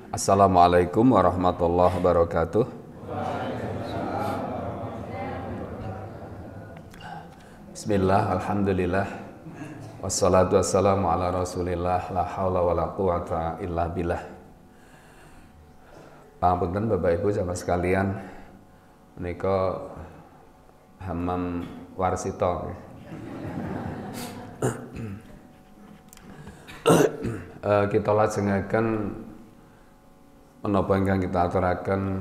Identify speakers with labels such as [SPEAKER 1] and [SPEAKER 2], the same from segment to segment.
[SPEAKER 1] Assalamualaikum warahmatullahi wabarakatuh. Bismillah, alhamdulillah, wassalatu wassalamu ala rasulillah, la hawla wa la quwata illa billah. Pangapunten Bapak Ibu jamaah sekalian, menika Hammam Warsito. Kita lajengaken menapa ingkang kita aturaken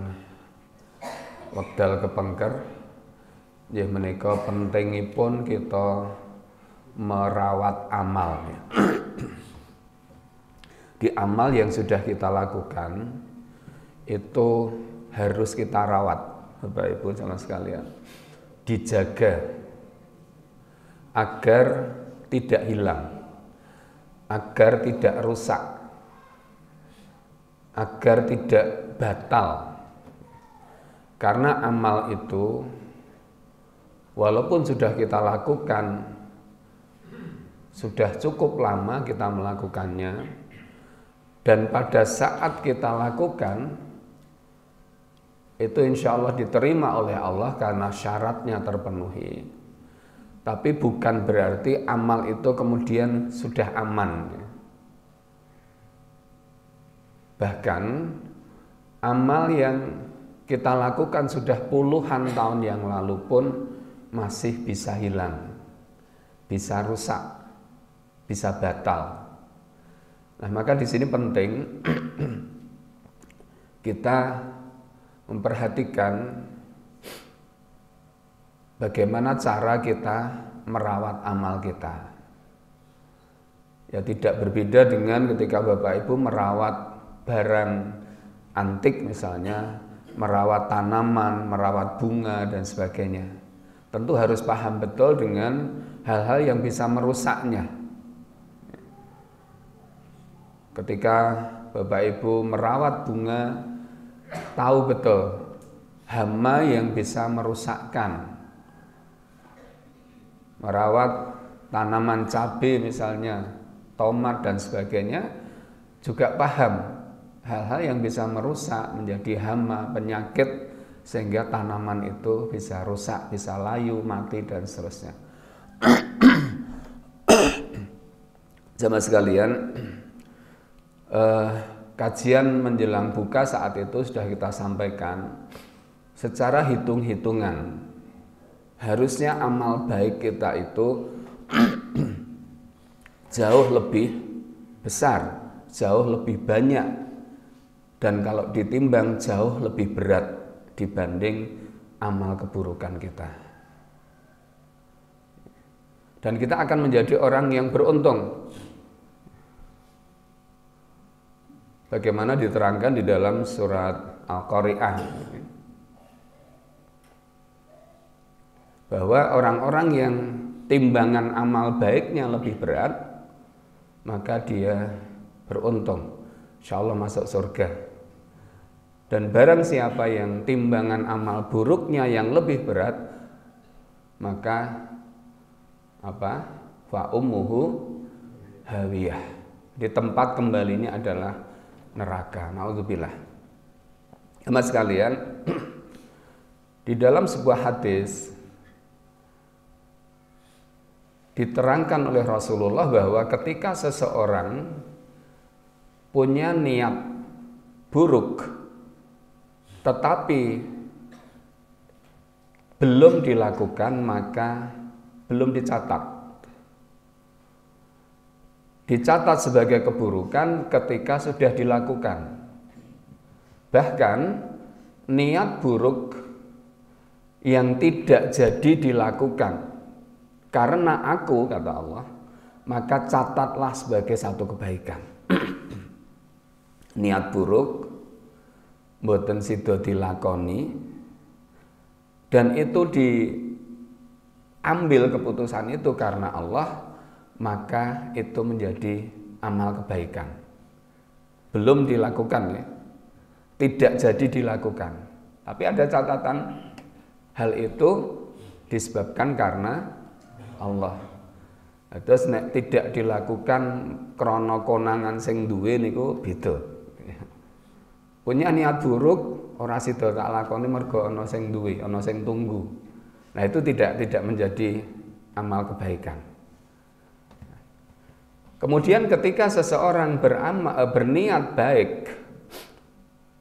[SPEAKER 1] wekdal kepengker nggih menika pentingipun kita merawat amal. Di amal yang sudah kita lakukan itu harus kita rawat, Bapak Ibu jamaah sekalian. Dijaga agar tidak hilang, agar tidak rusak, agar tidak batal. Karena amal itu walaupun sudah kita lakukan, sudah cukup lama kita melakukannya, dan pada saat kita lakukan itu insya Allah diterima oleh Allah karena syaratnya terpenuhi. Tapi bukan berarti amal itu kemudian sudah aman. Bahkan amal yang kita lakukan sudah puluhan tahun yang lalu pun masih bisa hilang, bisa rusak, bisa batal. Nah, maka di sini penting kita memperhatikan bagaimana cara kita merawat amal kita. Ya, tidak berbeda dengan ketika Bapak Ibu merawat barang antik misalnya, merawat tanaman, merawat bunga dan sebagainya. Tentu harus paham betul dengan hal-hal yang bisa merusaknya. Ketika Bapak Ibu merawat bunga, tahu betul hama yang bisa merusakkan. Merawat tanaman cabai misalnya, tomat dan sebagainya, juga paham hal-hal yang bisa merusak menjadi hama, penyakit, sehingga tanaman itu bisa rusak, bisa layu, mati dan seterusnya. Jamaah sekalian, kajian menjelang buka saat itu sudah kita sampaikan secara hitung-hitungan harusnya amal baik kita itu jauh lebih besar, jauh lebih banyak, dan kalau ditimbang jauh lebih berat dibanding amal keburukan kita. Dan kita akan menjadi orang yang beruntung. Bagaimana diterangkan di dalam surat Al-Qari'ah, bahwa orang-orang yang timbangan amal baiknya lebih berat, maka dia beruntung, insya Allah masuk surga. Dan barang siapa yang timbangan amal buruknya yang lebih berat, maka fa ummuhu hawiyah, di tempat kembalinya adalah neraka. Naudzubillah. Jemaah sekalian, di dalam sebuah hadis diterangkan oleh Rasulullah bahwa ketika seseorang punya niat buruk tetapi belum dilakukan, maka belum dicatat. Dicatat sebagai keburukan ketika sudah dilakukan. Bahkan niat buruk yang tidak jadi dilakukan karena aku, kata Allah, maka catatlah sebagai satu kebaikan. Niat buruk mboten sida dilakoni, dan itu diambil keputusan itu karena Allah, maka itu menjadi amal kebaikan. Belum dilakukan ya, tidak jadi dilakukan, tapi ada catatan hal itu disebabkan karena Allah. Terus nek tidak dilakukan krana konangan sing duwe niku beda. punya niat buruk, ora sida tak lakoni mergo ana sing duwe, ana sing tunggu. Nah, itu tidak menjadi amal kebaikan. Kemudian ketika seseorang berniat baik,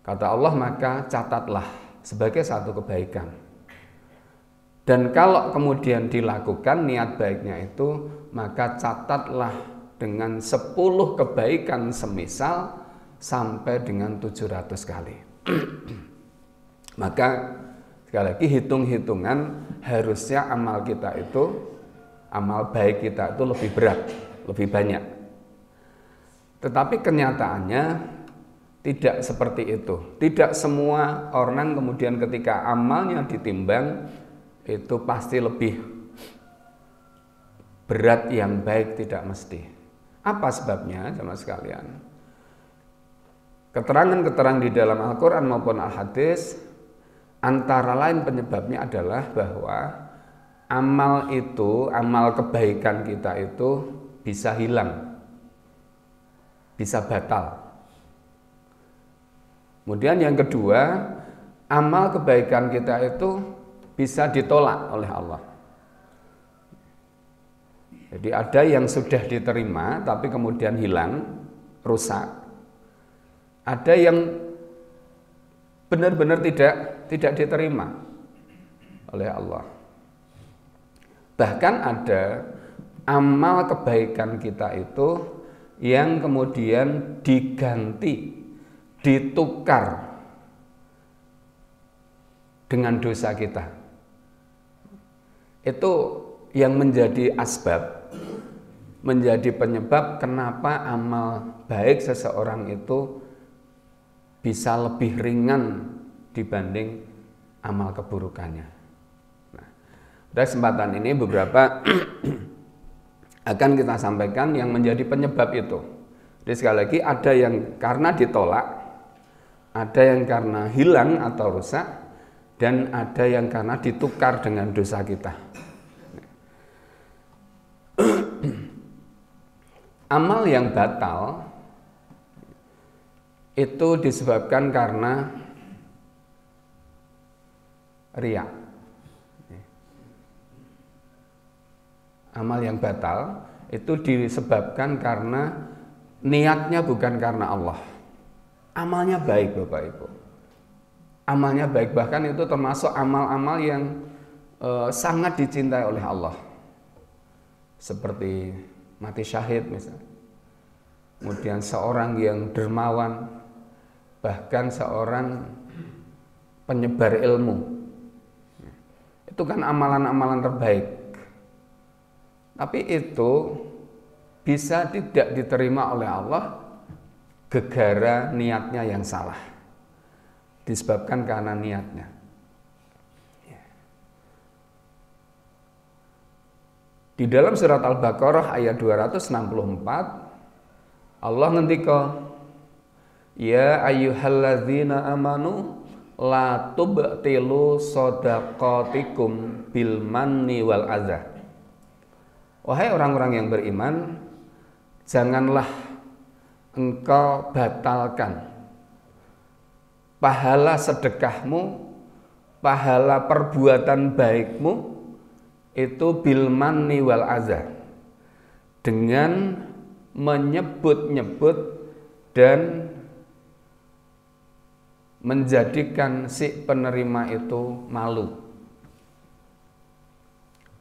[SPEAKER 1] kata Allah, maka catatlah sebagai satu kebaikan. Dan kalau kemudian dilakukan niat baiknya itu, maka catatlah dengan 10 kebaikan semisal sampai dengan 700 kali. Maka sekali lagi hitung-hitungan, harusnya amal kita itu, amal baik kita itu lebih berat, lebih banyak. Tetapi kenyataannya tidak seperti itu. Tidak semua orang kemudian ketika amalnya ditimbang itu pasti lebih berat yang baik, tidak mesti. Apa sebabnya, jemaah sekalian? Keterangan-keterangan di dalam Al-Quran maupun Al-Hadis, antara lain penyebabnya adalah bahwa amal itu, amal kebaikan kita itu bisa hilang, bisa batal. Kemudian yang kedua, amal kebaikan kita itu bisa ditolak oleh Allah. Jadi ada yang sudah diterima tapi kemudian hilang, rusak. Ada yang benar-benar tidak diterima oleh Allah. Bahkan ada amal kebaikan kita itu yang kemudian diganti, ditukar dengan dosa kita. Itu yang menjadi asbab, menjadi penyebab kenapa amal baik seseorang itu bisa lebih ringan dibanding amal keburukannya. Nah, pada kesempatan ini beberapa akan kita sampaikan yang menjadi penyebab itu. Jadi sekali lagi, ada yang karena ditolak, ada yang karena hilang atau rusak, dan ada yang karena ditukar dengan dosa kita. Amal yang batal itu disebabkan karena riya. Amal yang batal itu disebabkan karena niatnya bukan karena Allah. Amalnya baik, Bapak Ibu. Amalnya baik, bahkan itu termasuk amal-amal yang sangat dicintai oleh Allah. Seperti mati syahid misalnya. Kemudian seorang yang dermawan, bahkan seorang penyebar ilmu. Itu kan amalan-amalan terbaik. Tapi itu bisa tidak diterima oleh Allah gegara niatnya yang salah. Disebabkan karena niatnya. Di dalam surat Al-Baqarah ayat 264 Allah ngendika, ya ayyuhalladzina amanu la tubtilu shadaqatikum bil manni wal adza. Wahai orang-orang yang beriman, janganlah engkau batalkan pahala sedekahmu, pahala perbuatan baikmu itu bil manni wal adza, dengan menyebut-nyebut dan menjadikan si penerima itu malu.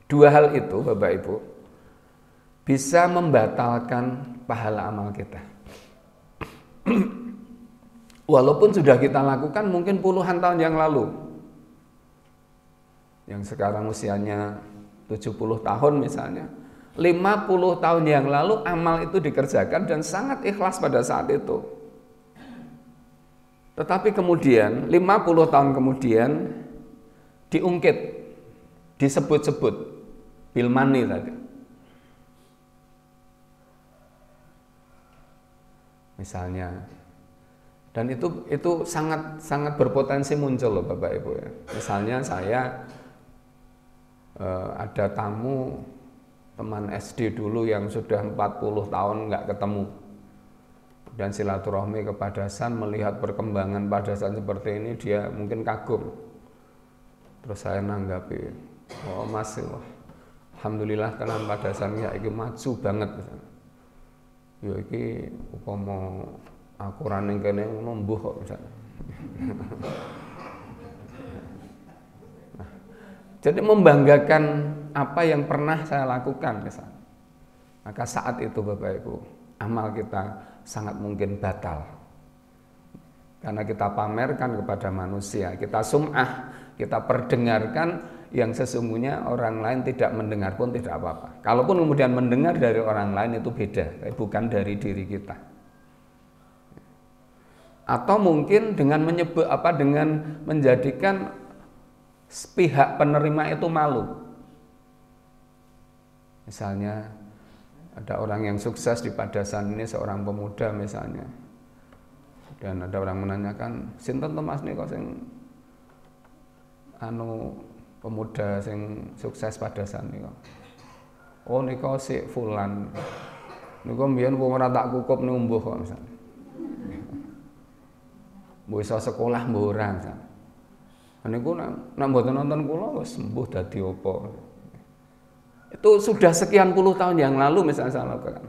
[SPEAKER 1] Dua hal itu, Bapak Ibu, bisa membatalkan pahala amal kita. Walaupun sudah kita lakukan mungkin puluhan tahun yang lalu. Yang sekarang usianya 70 tahun misalnya. 50 tahun yang lalu amal itu dikerjakan dan sangat ikhlas pada saat itu. Tetapi kemudian 50 tahun kemudian diungkit, disebut-sebut bil manni tadi. Misalnya, dan itu sangat berpotensi muncul loh Bapak Ibu ya. Misalnya saya ada tamu teman SD dulu yang sudah 40 tahun nggak ketemu. dan silaturahmi ke Padasan, melihat perkembangan Padasan seperti ini, dia mungkin kagum. Terus saya nanggapi, oh Mas, alhamdulillah tenan Padasan ya iki maju banget. Ya iki upama aku ra ning kene ngono mbuh kok misalnya. Nah, jadi membanggakan apa yang pernah saya lakukan misalnya. Maka saat itu Bapak Ibu, amal kita sangat mungkin batal. Karena kita pamerkan kepada manusia, kita sum'ah, kita perdengarkan yang sesungguhnya orang lain tidak mendengar pun tidak apa-apa. Kalaupun kemudian mendengar dari orang lain itu beda, bukan dari diri kita. Atau mungkin dengan dengan menjadikan pihak penerima itu malu. Misalnya ada orang yang sukses di Padasan ini, seorang pemuda misalnya, dan ada orang menanyakan, sinten to Mas nika sing pemuda sing sukses Padasan nika? Oh nika si fulan. Nika mbiyen wong ora tak kukup numbuh kok misalnya. Mbok iso sekolah mbok ora misalnya. Niku nek mboten nonton kula wis sembuh dadi apa. Itu sudah sekian puluh tahun yang lalu misalnya saya lakukan.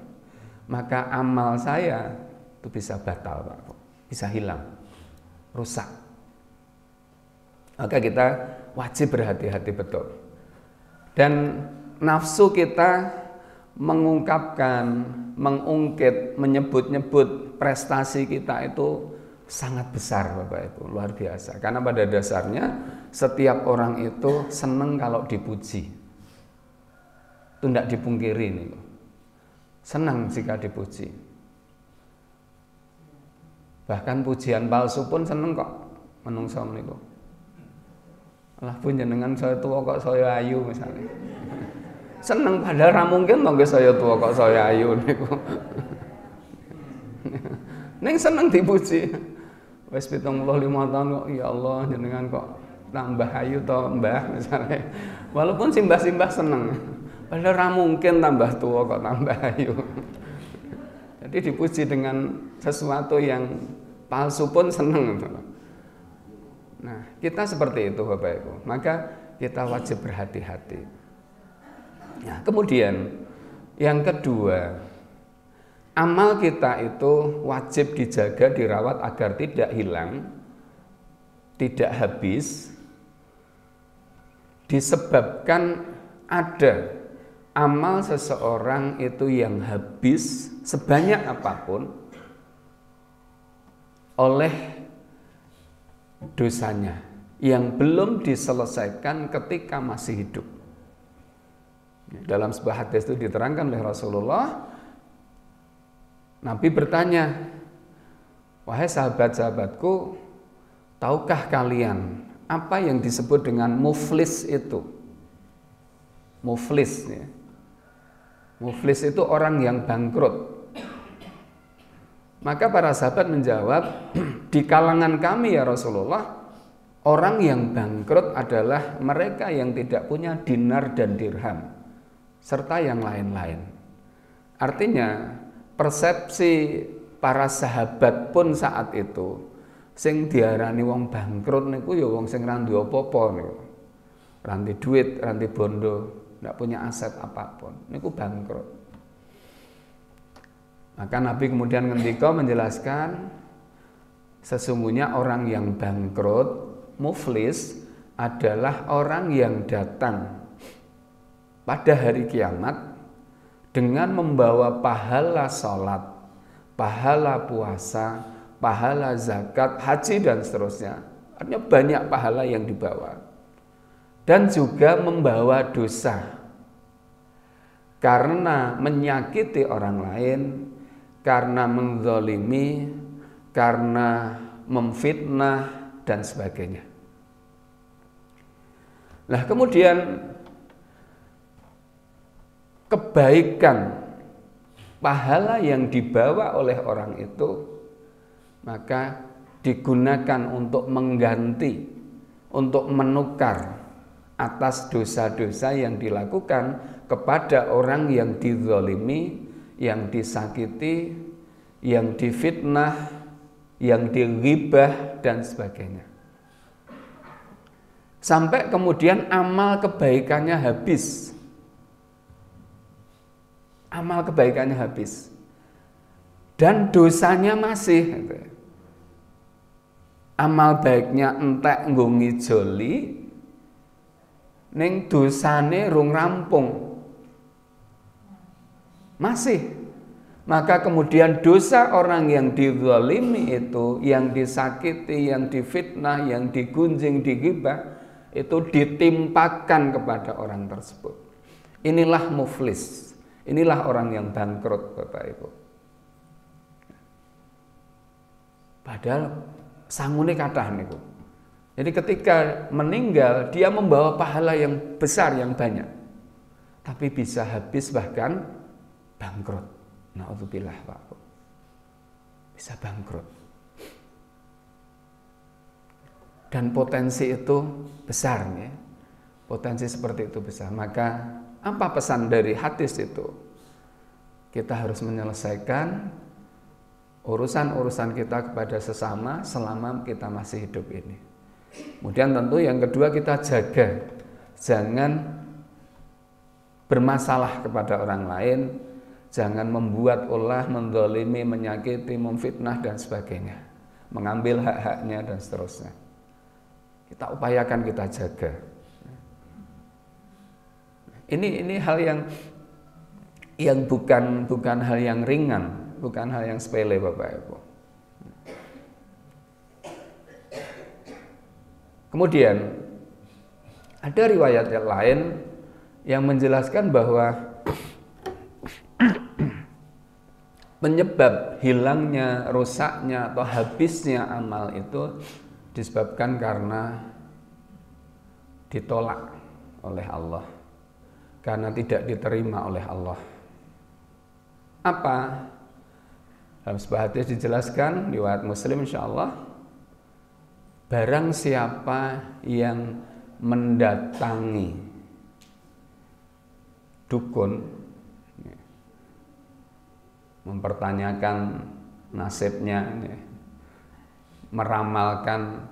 [SPEAKER 1] Maka amal saya itu bisa batal Pak, bisa hilang, rusak. Maka kita wajib berhati-hati betul. Dan nafsu kita mengungkapkan, mengungkit, menyebut-nyebut prestasi kita itu sangat besar Bapak Ibu, luar biasa. Karena pada dasarnya setiap orang itu senang kalau dipuji. Itu tidak dipungkiri nih. Senang jika dipuji. Bahkan pujian palsu pun seneng kok menungso niku. Alah pun jenengan saya tua kok saya ayu misalnya. Seneng padahal ra mungkin to saya tua kok saya ayu niku. Ning seneng dipuji. Wis 75 tahun kok ya Allah jenengan kok tambah ayu to Mbah misalnya. Walaupun simbah-simbah seneng. Padahal ra mungkin tambah tua kok tambah ayu. Jadi dipuji dengan sesuatu yang palsu pun seneng. Nah, kita seperti itu Bapak Ibu. Maka kita wajib berhati-hati. Nah, kemudian yang kedua, amal kita itu wajib dijaga, dirawat agar tidak hilang, tidak habis, disebabkan ada amal seseorang itu yang habis sebanyak apapun oleh dosanya yang belum diselesaikan ketika masih hidup. Dalam sebuah hadis itu diterangkan oleh Rasulullah, Nabi bertanya, wahai sahabat-sahabatku, tahukah kalian apa yang disebut dengan muflis itu? Muflis ya. Muflis itu orang yang bangkrut. Maka para sahabat menjawab, di kalangan kami ya Rasulullah, orang yang bangkrut adalah mereka yang tidak punya dinar dan dirham, serta yang lain-lain. Artinya, persepsi para sahabat pun saat itu, sing diarani wong bangkrut niku ya wong sing ra duwe apa-apa niku. Ra ndek duit, ra ndek bondo, ndak punya aset apapun, niku bangkrut. Maka Nabi kemudian ngendika menjelaskan, sesungguhnya orang yang bangkrut, muflis, adalah orang yang datang pada hari kiamat dengan membawa pahala sholat, pahala puasa, pahala zakat, haji dan seterusnya. Artinya banyak pahala yang dibawa. Dan juga membawa dosa. Karena menyakiti orang lain, karena menzalimi, karena memfitnah dan sebagainya. Nah, kemudian kebaikan pahala yang dibawa oleh orang itu maka digunakan untuk mengganti, untuk menukar atas dosa-dosa yang dilakukan kepada orang yang dizalimi, yang disakiti, yang difitnah, yang dighibah dan sebagainya. Sampai kemudian amal kebaikannya habis. Amal kebaikannya habis. Dan dosanya masih. Amal baiknya entek nggo ngijoli, ning dosane rung rampung. Masih. Maka kemudian dosa orang yang dizalimi itu, yang disakiti, yang difitnah, yang digunjing, dighibah, itu ditimpakan kepada orang tersebut. Inilah muflis. Inilah orang yang bangkrut, Bapak Ibu. Padahal sangune kathah niku. Jadi ketika meninggal dia membawa pahala yang besar, yang banyak. Tapi bisa habis bahkan bangkrut. Na'udzubillah, Pak. Bisa bangkrut. Dan potensi itu besar ya. Potensi seperti itu besar. Maka apa pesan dari hadis itu? Kita harus menyelesaikan urusan-urusan kita kepada sesama selama kita masih hidup ini. Kemudian tentu yang kedua, kita jaga jangan bermasalah kepada orang lain, jangan membuat ulah, menzalimi, menyakiti, memfitnah dan sebagainya, mengambil hak-haknya dan seterusnya. Kita upayakan, kita jaga. Ini hal yang bukan hal yang ringan, bukan hal yang sepele, Bapak Ibu. Kemudian ada riwayat yang lain yang menjelaskan bahwa penyebab hilangnya, rusaknya atau habisnya amal itu disebabkan karena ditolak oleh Allah, karena tidak diterima oleh Allah. Apa? Dalam sebuah hadis dijelaskan, riwayat Muslim insyaallah, barang siapa yang mendatangi dukun, mempertanyakan nasibnya, meramalkan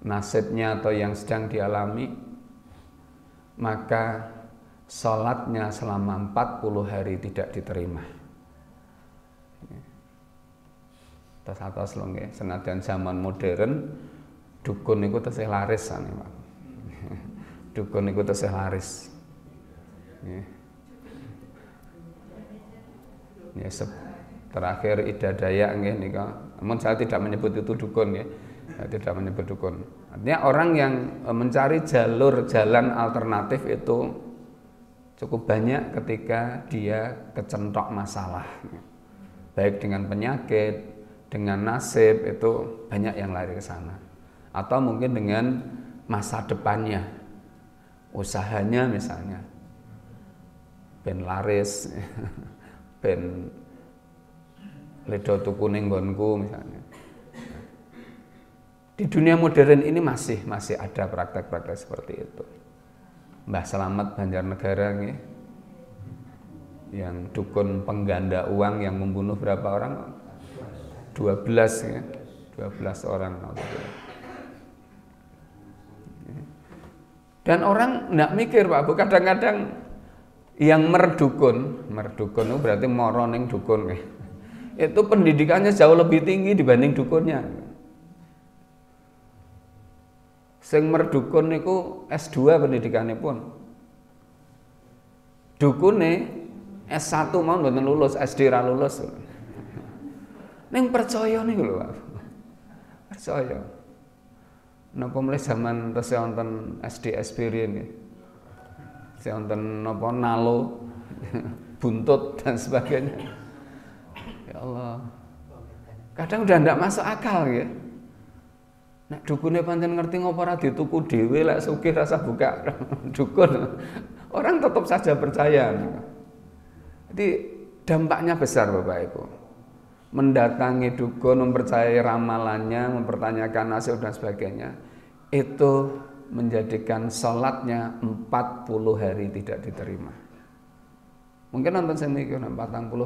[SPEAKER 1] nasibnya atau yang sedang dialami, maka sholatnya selama 40 hari tidak diterima. Tas-tas lho nggih, senajan zaman modern dukun niku tesih laris ane, Pak. Dukun niku tesih laris. Nggih. Ya, terakhir Ida Dayak nggih nika. Namun saya tidak menyebut itu dukun ya. Saya tidak menyebut dukun. Artinya orang yang mencari jalan alternatif itu cukup banyak ketika dia kecentok masalah. Baik dengan penyakit, dengan nasib, itu banyak yang lari ke sana. Atau mungkin dengan masa depannya, usahanya misalnya, ben laris, ben ledo tuku ning nggonku misalnya. Di dunia modern ini masih ada praktek-praktek seperti itu. Mbah Slamet Banjarnegara nih, yang dukun pengganda uang yang membunuh berapa orang? 12 ya. 12 orang. Dan orang enggak mikir, Pak Bu, kadang-kadang yang merdukun itu berarti moro ning dukun ya. Itu pendidikannya jauh lebih tinggi dibanding dukunnya. Sing merdukun niku S2 pendidikannya pun. Dukune S1 mau mboten lulus, SD ra lulus. Ning percaya niku lho, Pak. Percaya. Napa mulai zaman tesih wonten SD Aspirin nggih. Tesih wonten napa nalo, buntut dan sebagainya. Ya Allah. Kadang udah ndak masuk akal ya. Nek dukune pancen ngerti ngopo ora dituku dhewe lek sugih rasa buka dukun. Orang tetap saja percaya. Jadi dampaknya besar, Bapak Ibu. Mendatangi dukun, mempercayai ramalannya, mempertanyakan nasib dan sebagainya, itu menjadikan sholatnya 40 hari tidak diterima. Mungkin nonton sing iki 40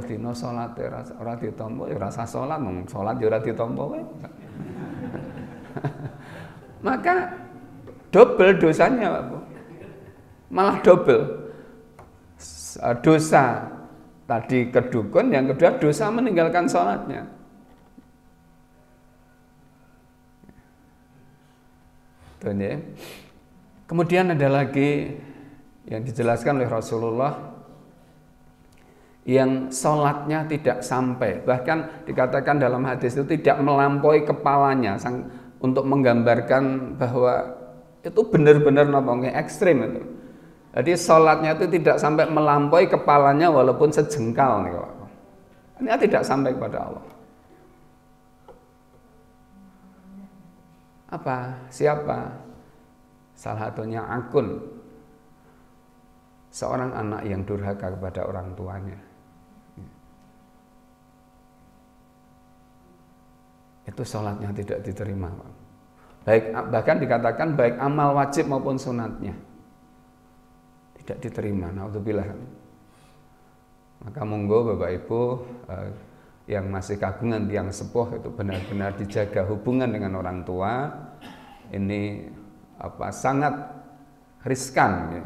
[SPEAKER 1] dina salate ora ditampa ya rasa salat, salat ya ora ditampa wae. Maka double dosanya, Pak Bu. Malah double. Dosa tadi ke dukun, yang kedua dosa meninggalkan salatnya. Kemudian ada lagi yang dijelaskan oleh Rasulullah yang sholatnya tidak sampai, bahkan dikatakan dalam hadis itu tidak melampaui kepalanya, untuk menggambarkan bahwa itu benar-benar namanya ekstrim itu. Jadi sholatnya itu tidak sampai melampaui kepalanya walaupun sejengkal nih, ini tidak sampai kepada Allah. Apa? Siapa? Salah satunya Akun, seorang anak yang durhaka kepada orang tuanya. Itu sholatnya tidak diterima. Bahkan dikatakan baik amal wajib maupun sunatnya tidak diterima. Naudzubillah. Maka monggo Bapak Ibu yang masih kagungan tiang sepuh itu benar-benar dijaga hubungan dengan orang tua. Ini sangat riskan ya.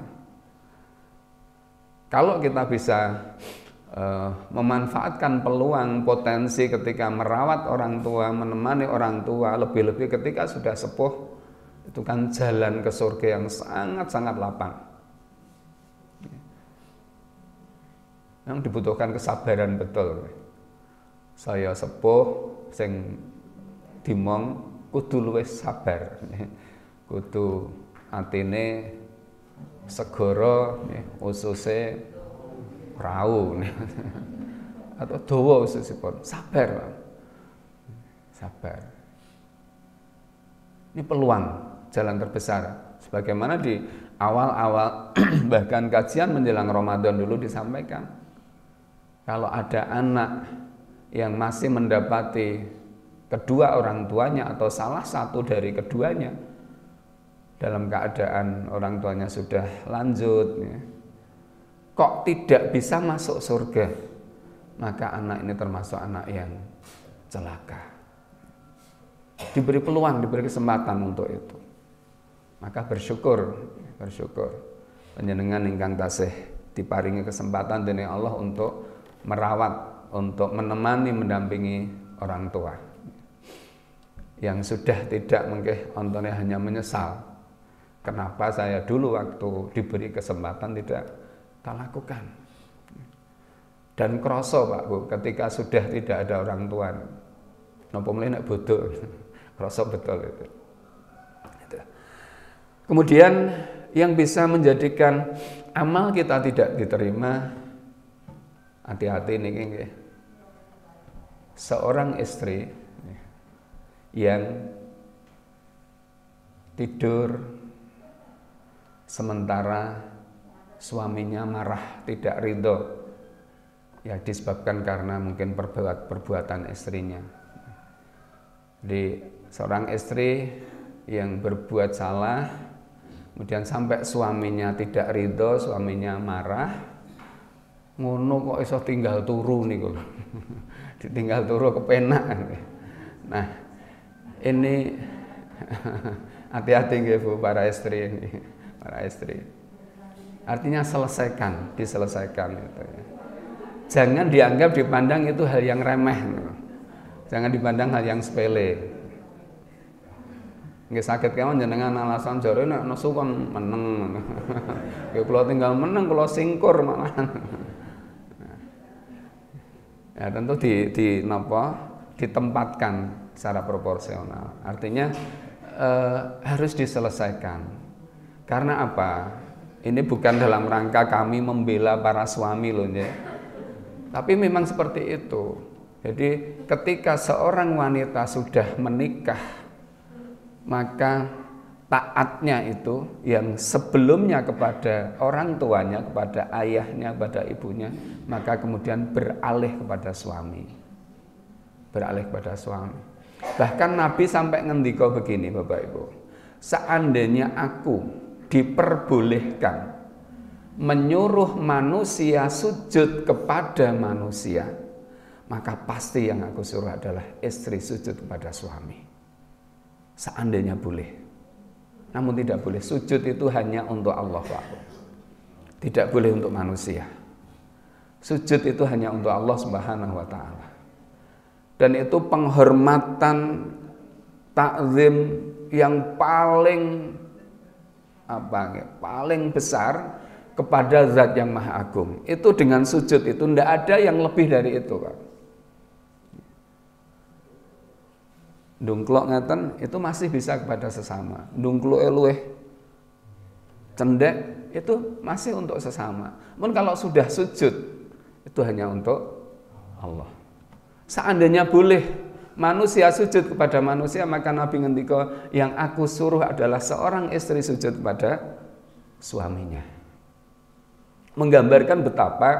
[SPEAKER 1] Kalau kita bisa memanfaatkan peluang potensi ketika merawat orang tua, menemani orang tua, lebih-lebih ketika sudah sepuh, itu kan jalan ke surga yang sangat-sangat lapang. Yang dibutuhkan kesabaran betul. Saya sepuh sing dimong kudu luwih sabar. Kudu atine segara ususe rau atau dawa ususipun. Sabar. Sabar. Ini peluang jalan terbesar. Sebagaimana di awal-awal bahkan kajian menjelang Ramadan dulu disampaikan. Kalau ada anak yang masih mendapati kedua orang tuanya atau salah satu dari keduanya dalam keadaan orang tuanya sudah lanjut ya, kok tidak bisa masuk surga, maka anak ini termasuk anak yang celaka. Diberi peluang, diberi kesempatan untuk itu. Maka bersyukur panjenengan ingkang tasih diparingi kesempatan dening Allah untuk merawat, untuk menemani, mendampingi orang tua. Yang sudah tidak mungkin ontone hanya menyesal. Kenapa saya dulu waktu diberi kesempatan tidak tak lakukan. Dan kroso Pak Bu, ketika sudah tidak ada orang tua, napa mulai nek bodoh, kroso betul itu. Kemudian yang bisa menjadikan amal kita tidak diterima, hati-hati niki nggih. Seorang istri yang tidur sementara suaminya marah, tidak ridho, ya disebabkan karena mungkin perbuatan istrinya. Di seorang istri yang berbuat salah, kemudian sampai suaminya tidak ridho, suaminya marah, ngono kok iso tinggal turu niku. Ditinggal turu kepenak. Nah, ini hati-hati nggih Bu para istri ini. Para istri. Artinya diselesaikan itu ya. Jangan dianggap dipandang itu hal yang remeh. Jangan dipandang hal yang sepele. Nggih saged kawon jenengan alasan jare nek nesu kon meneng. Ya kula tinggal meneng kula singkur malahan. Ya tentu ditempatkan secara proporsional. Artinya harus diselesaikan. Karena apa? Ini bukan dalam rangka kami membela para suami loh ya. Tapi memang seperti itu. Jadi ketika seorang wanita sudah menikah, maka taatnya itu yang sebelumnya kepada orang tuanya, kepada ayahnya, kepada ibunya, maka kemudian beralih kepada suami. Beralih kepada suami. Bahkan Nabi sampai ngendika begini Bapak Ibu. Seandainya aku diperbolehkan menyuruh manusia sujud kepada manusia, maka pasti yang aku suruh adalah istri sujud kepada suami. Seandainya boleh. Namun tidak boleh, sujud itu hanya untuk Allah, Pak. Tidak boleh untuk manusia. Sujud itu hanya untuk Allah Subhanahu wa taala. Dan itu penghormatan, takzim yang paling besar kepada zat yang maha agung. Itu dengan sujud itu tidak ada yang lebih dari itu, Pak. Ndungklok ngeten itu masih bisa kepada sesama. Ndungklok luweh cendek itu masih untuk sesama. Namun kalau sudah sujud itu hanya untuk Allah. Seandainya boleh manusia sujud kepada manusia, maka Nabi ngendika, yang aku suruh adalah seorang istri sujud kepada suaminya. Menggambarkan betapa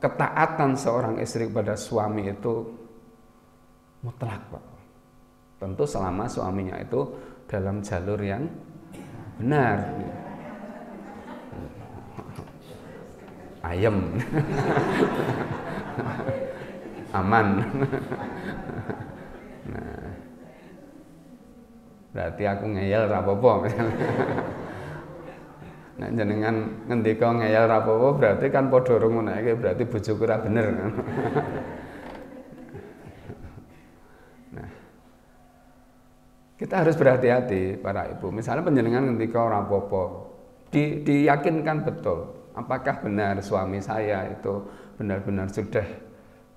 [SPEAKER 1] ketaatan seorang istri kepada suami itu mutlak, Pak. Tentu selama suaminya itu dalam jalur yang benar. Ayem. Aman. Nah, berarti aku ngeyel ra apa-apa misalnya. Nah, jenengan ngendika ngeyel ra apa-apa berarti kan padha ngono iki, berarti bojoku ora bener. Nah, kita harus berhati-hati para ibu. Misalnya panjenengan ngendika ora apa-apa, diyakinkan betul apakah benar suami saya itu benar-benar sudah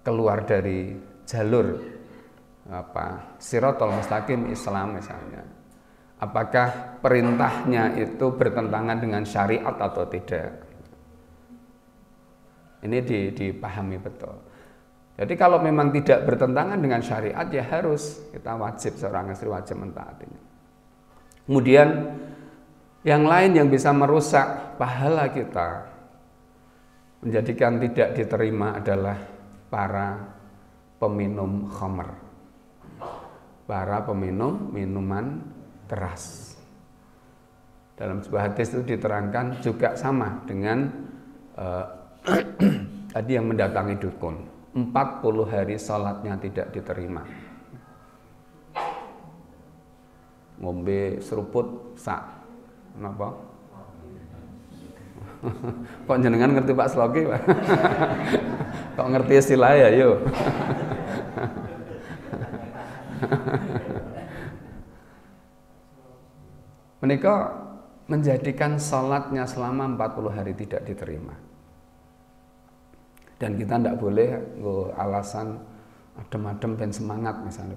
[SPEAKER 1] keluar dari jalur Shirathul Mustaqim Islam misalnya. Apakah perintahnya itu bertentangan dengan syariat atau tidak? Ini dipahami betul. Jadi kalau memang tidak bertentangan dengan syariat, ya harus kita wajib, seorang istri wajib mentaatinya. Kemudian yang lain yang bisa merusak pahala kita, menjadikan tidak diterima adalah para peminum khamr, para peminum minuman keras. Dalam sebuah hadis itu diterangkan juga sama dengan tadi yang mendatangi dukun, 40 hari sholatnya tidak diterima. Ngombe seruput sak napa? Kok jenengan ngerti Pak Sloki, Pak? Kok ngerti istilah ya, yuk. Menika menjadikan sholatnya selama 40 hari tidak diterima. Dan kita tidak boleh alasan adem-adem ben semangat misalnya.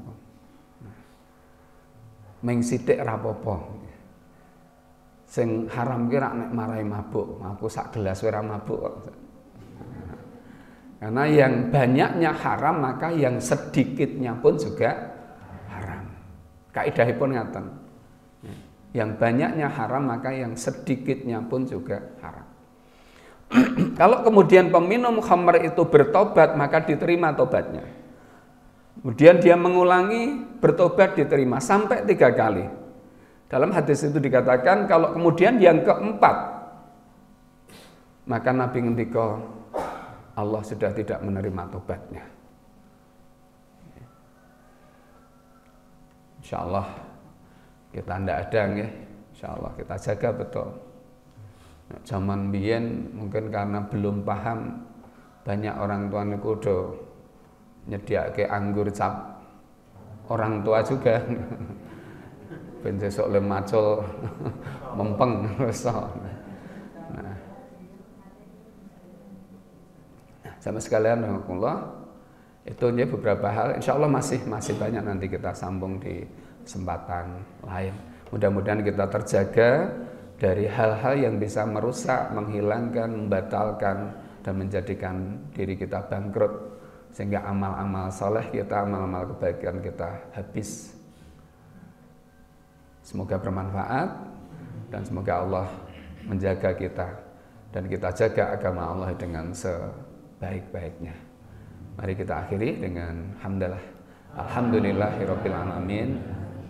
[SPEAKER 1] Meng sithik ra apa-apa. Sing haram ki rak nek marahi mabuk, aku sak gelas ora mabuk kok. Karena yang banyaknya haram, maka yang sedikitnya pun juga haram. Kaidahipun ngaten. Yang banyaknya haram, maka yang sedikitnya pun juga haram. Kalau kemudian peminum khamr itu bertobat, maka diterima tobatnya. Kemudian dia mengulangi, bertobat diterima sampai 3 kali. Dalam hadis itu dikatakan kalau kemudian yang keempat, maka Nabi ngendika Allah sudah tidak menerima tobatnya. Insyaallah kita ndak ada nggih. Insyaallah kita jaga betul. Nah, zaman biyen mungkin karena belum paham, banyak orang tua niku do nyediake anggur cap orang tua juga. Ben sesuk le macul mempeng iso. Nah, sama sekalian Allah, itu beberapa hal insyaallah masih banyak, nanti kita sambung di kesempatan lain. Mudah-mudahan kita terjaga dari hal-hal yang bisa merusak, menghilangkan, membatalkan dan menjadikan diri kita bangkrut, sehingga amal-amal saleh kita, amal-amal kebaikan kita habis. Semoga bermanfaat dan semoga Allah menjaga kita dan kita jaga agama Allah dengan sebaik-baiknya. Mari kita akhiri dengan hamdalah. Alhamdulillahirabbil alamin.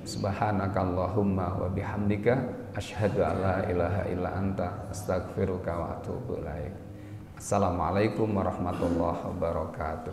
[SPEAKER 1] Subhanakallahumma wa bihamdika Asyhadu an la ilaha illa anta astaghfiruka wa atubu ilaik. Assalamualaikum warahmatullahi wabarakatuh.